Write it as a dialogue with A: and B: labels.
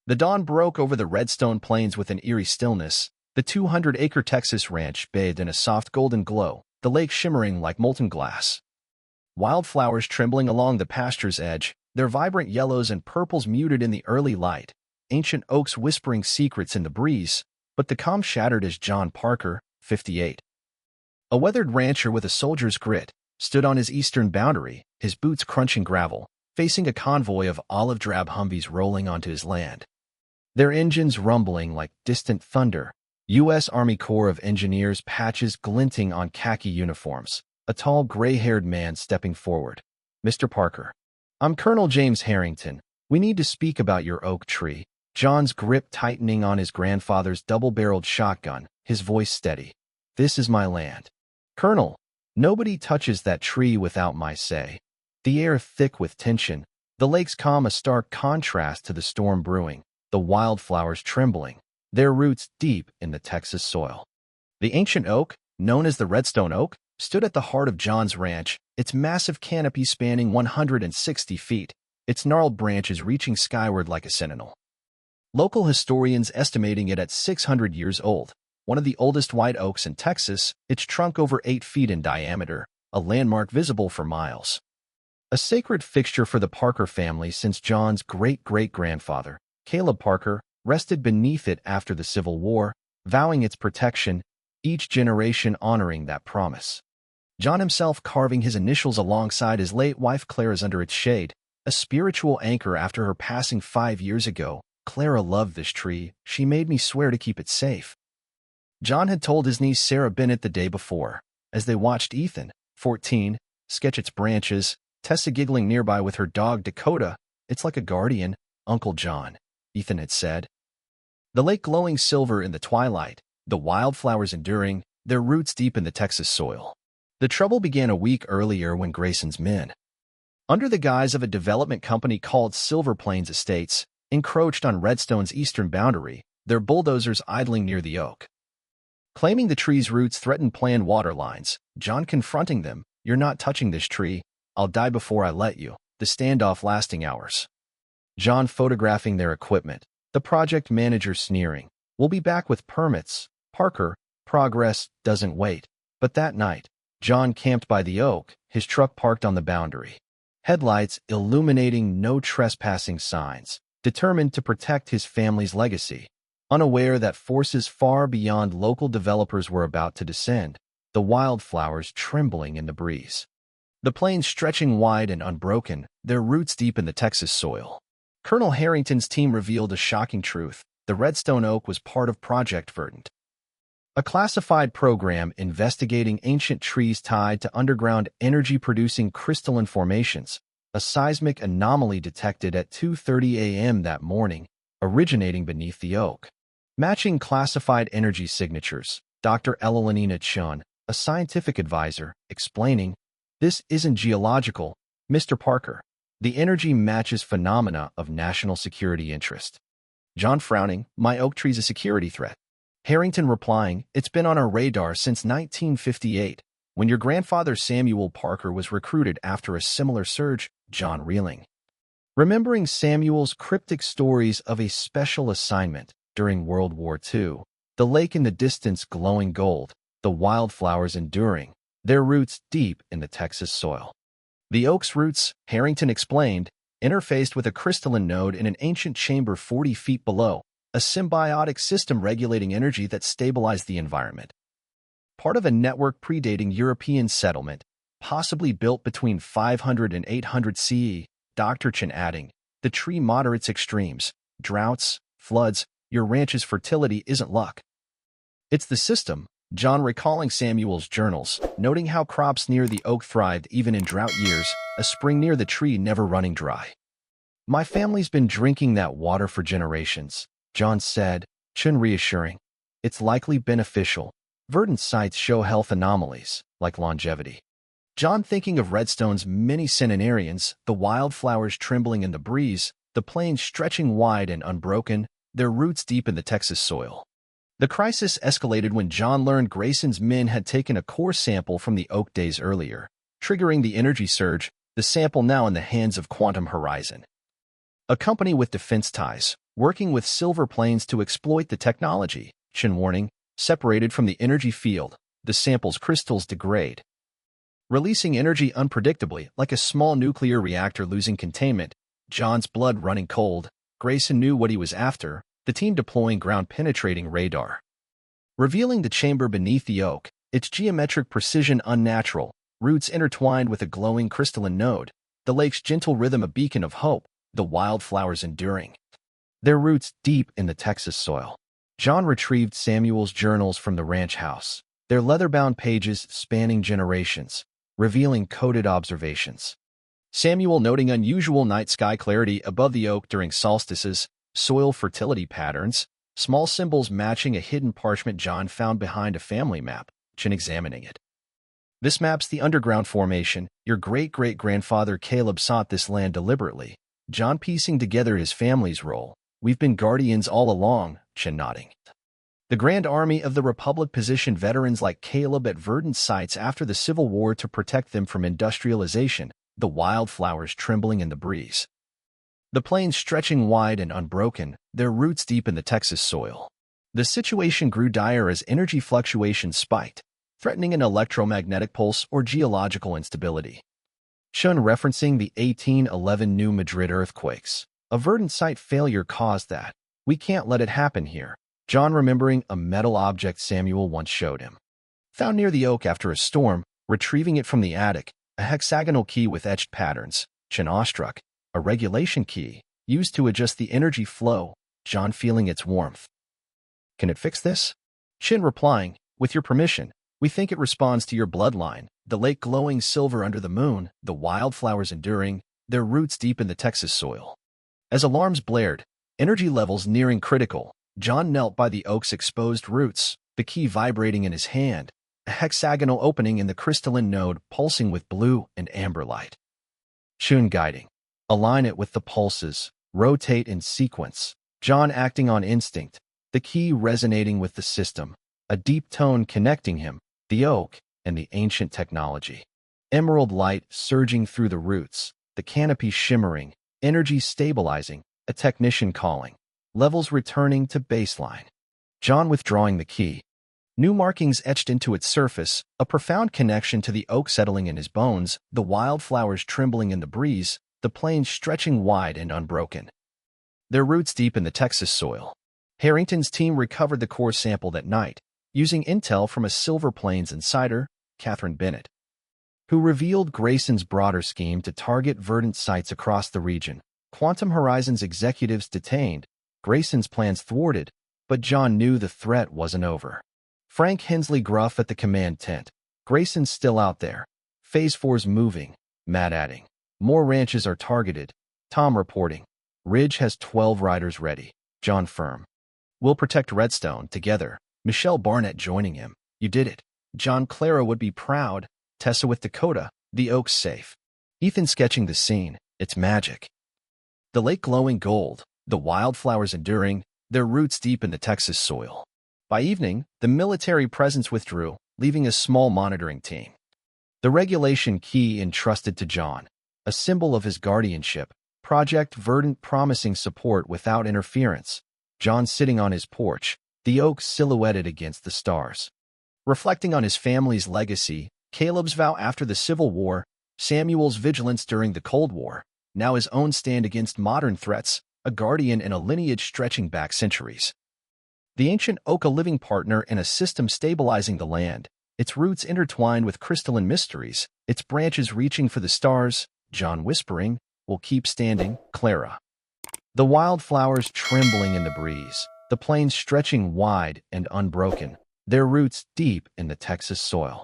A: The dawn broke over the Redstone plains with an eerie stillness, the 200-acre Texas ranch bathed in a soft golden glow, the lake shimmering like molten glass. Wildflowers trembling along the pasture's edge, their vibrant yellows and purples muted in the early light, ancient oaks whispering secrets in the breeze, but the calm shattered as John Parker, 58, a weathered rancher with a soldier's grit, stood on his eastern boundary, his boots crunching gravel, facing a convoy of olive-drab Humvees rolling onto his land. Their engines rumbling like distant thunder, U.S. Army Corps of Engineers patches glinting on khaki uniforms, a tall gray-haired man stepping forward. "Mr. Parker, I'm Colonel James Harrington. We need to speak about your oak tree." John's grip tightening on his grandfather's double-barreled shotgun, his voice steady. "This is my land. Colonel, nobody touches that tree without my say." The air thick with tension, the lake's calm a stark contrast to the storm brewing, the wildflowers trembling, their roots deep in the Texas soil. The ancient oak, known as the Redstone Oak, stood at the heart of John's ranch, its massive canopy spanning 160 feet, its gnarled branches reaching skyward like a sentinel. Local historians estimating it at 600 years old, one of the oldest white oaks in Texas, its trunk over 8 feet in diameter, a landmark visible for miles. A sacred fixture for the Parker family since John's great-great-grandfather, Caleb Parker, rested beneath it after the Civil War, vowing its protection, each generation honoring that promise. John himself carving his initials alongside his late wife Clara's under its shade, a spiritual anchor after her passing 5 years ago. "Clara loved this tree. She made me swear to keep it safe." John had told his niece Sarah Bennett the day before, as they watched Ethan, 14, sketch its branches, Tessa giggling nearby with her dog Dakota. "It's like a guardian, Uncle John," Ethan had said. The lake glowing silver in the twilight, the wildflowers enduring, their roots deep in the Texas soil. The trouble began a week earlier when Grayson's men, under the guise of a development company called Silver Plains Estates, encroached on Redstone's eastern boundary, their bulldozers idling near the oak. Claiming the tree's roots threatened planned water lines, John confronting them, "You're not touching this tree. I'll die before I let you." The standoff lasting hours. John photographing their equipment, the project manager sneering, "We'll be back with permits." Parker, "Progress doesn't wait." But that night, John camped by the oak, his truck parked on the boundary. Headlights illuminating no trespassing signs, determined to protect his family's legacy. Unaware that forces far beyond local developers were about to descend, the wildflowers trembling in the breeze. The plains stretching wide and unbroken, their roots deep in the Texas soil. Colonel Harrington's team revealed a shocking truth. The Redstone Oak was part of Project Verdant, a classified program investigating ancient trees tied to underground energy-producing crystalline formations. A seismic anomaly detected at 2:30 a.m. that morning, originating beneath the oak. Matching classified energy signatures, Dr. Elenina Chun, a scientific advisor, explaining, "This isn't geological, Mr. Parker. The energy matches phenomena of national security interest." John frowning, "My oak tree's a security threat." Harrington replying, "It's been on our radar since 1958, when your grandfather Samuel Parker was recruited after a similar surge." John reeling, remembering Samuel's cryptic stories of a special assignment during World War II, the lake in the distance glowing gold, the wildflowers enduring, their roots deep in the Texas soil. The oak's roots, Harrington explained, interfaced with a crystalline node in an ancient chamber 40 feet below, a symbiotic system regulating energy that stabilized the environment. Part of a network predating European settlement, possibly built between 500 and 800 CE, Dr. Chen adding, "The tree moderates extremes, droughts, floods. Your ranch's fertility isn't luck. It's the system." John recalling Samuel's journals, noting how crops near the oak thrived even in drought years, a spring near the tree never running dry. "My family's been drinking that water for generations," John said, Chun reassuring. "It's likely beneficial. Verdant sites show health anomalies, like longevity." John thinking of Redstone's many centenarians, the wildflowers trembling in the breeze, the plains stretching wide and unbroken, their roots deep in the Texas soil. The crisis escalated when John learned Grayson's men had taken a core sample from the oak days earlier, triggering the energy surge, the sample now in the hands of Quantum Horizon. A company with defense ties, working with Silver Plains to exploit the technology. Chin warning, separated from the energy field, the sample's crystals degrade, releasing energy unpredictably like a small nuclear reactor losing containment. John's blood running cold. Grayson knew what he was after, the team deploying ground-penetrating radar, revealing the chamber beneath the oak, its geometric precision unnatural, roots intertwined with a glowing crystalline node, the lake's gentle rhythm a beacon of hope, the wildflowers enduring, their roots deep in the Texas soil. John retrieved Samuel's journals from the ranch house, their leather-bound pages spanning generations, revealing coded observations. Samuel noting unusual night sky clarity above the oak during solstices, soil fertility patterns, small symbols matching a hidden parchment John found behind a family map. Chin examining it. This maps the underground formation. Your great-great-grandfather Caleb sought this land deliberately. John piecing together his family's role. We've been guardians all along, Chin nodding. The Grand Army of the Republic positioned veterans like Caleb at verdant sites after the Civil War to protect them from industrialization, the wildflowers trembling in the breeze. The plains stretching wide and unbroken, their roots deep in the Texas soil. The situation grew dire as energy fluctuations spiked, threatening an electromagnetic pulse or geological instability. Shun referencing the 1811 New Madrid earthquakes. A verdant site failure caused that. We can't let it happen here. John remembering a metal object Samuel once showed him. Found near the oak after a storm, retrieving it from the attic, a hexagonal key with etched patterns. Chin awestruck. A regulation key, used to adjust the energy flow. John feeling its warmth. Can it fix this? Chin replying, with your permission, we think it responds to your bloodline, the lake glowing silver under the moon, the wildflowers enduring, their roots deep in the Texas soil. As alarms blared, energy levels nearing critical, John knelt by the oak's exposed roots, the key vibrating in his hand, a hexagonal opening in the crystalline node pulsing with blue and amber light. Shun guiding. Align it with the pulses, rotate in sequence. John acting on instinct, the key resonating with the system, a deep tone connecting him, the oak, and the ancient technology. Emerald light surging through the roots, the canopy shimmering, energy stabilizing, a technician calling, levels returning to baseline. John withdrawing the key. New markings etched into its surface, a profound connection to the oak settling in his bones, the wildflowers trembling in the breeze, the plains stretching wide and unbroken. Their roots deep in the Texas soil. Harrington's team recovered the core sample that night, using intel from a Silver Plains insider, Catherine Bennett, who revealed Grayson's broader scheme to target verdant sites across the region. Quantum Horizons executives detained, Grayson's plans thwarted, but John knew the threat wasn't over. Frank Hensley gruff at the command tent. Grayson's still out there. Phase 4's moving. Matt adding. More ranches are targeted. Tom reporting. Ridge has 12 riders ready. John firm. We'll protect Redstone together. Michelle Barnett joining him. You did it. John Clara would be proud. Tessa with Dakota. The oak's safe. Ethan sketching the scene. It's magic. The lake glowing gold. The wildflowers enduring. Their roots deep in the Texas soil. By evening, the military presence withdrew, leaving a small monitoring team. The regulation key entrusted to John. A symbol of his guardianship, Project Verdant promising support without interference. John sitting on his porch, the oak silhouetted against the stars. Reflecting on his family's legacy, Caleb's vow after the Civil War, Samuel's vigilance during the Cold War, now his own stand against modern threats, a guardian in a lineage stretching back centuries. The ancient oak a living partner in a system stabilizing the land, its roots intertwined with crystalline mysteries, its branches reaching for the stars. John whispering, we'll keep standing, Clara. The wildflowers trembling in the breeze, the plains stretching wide and unbroken, their roots deep in the Texas soil.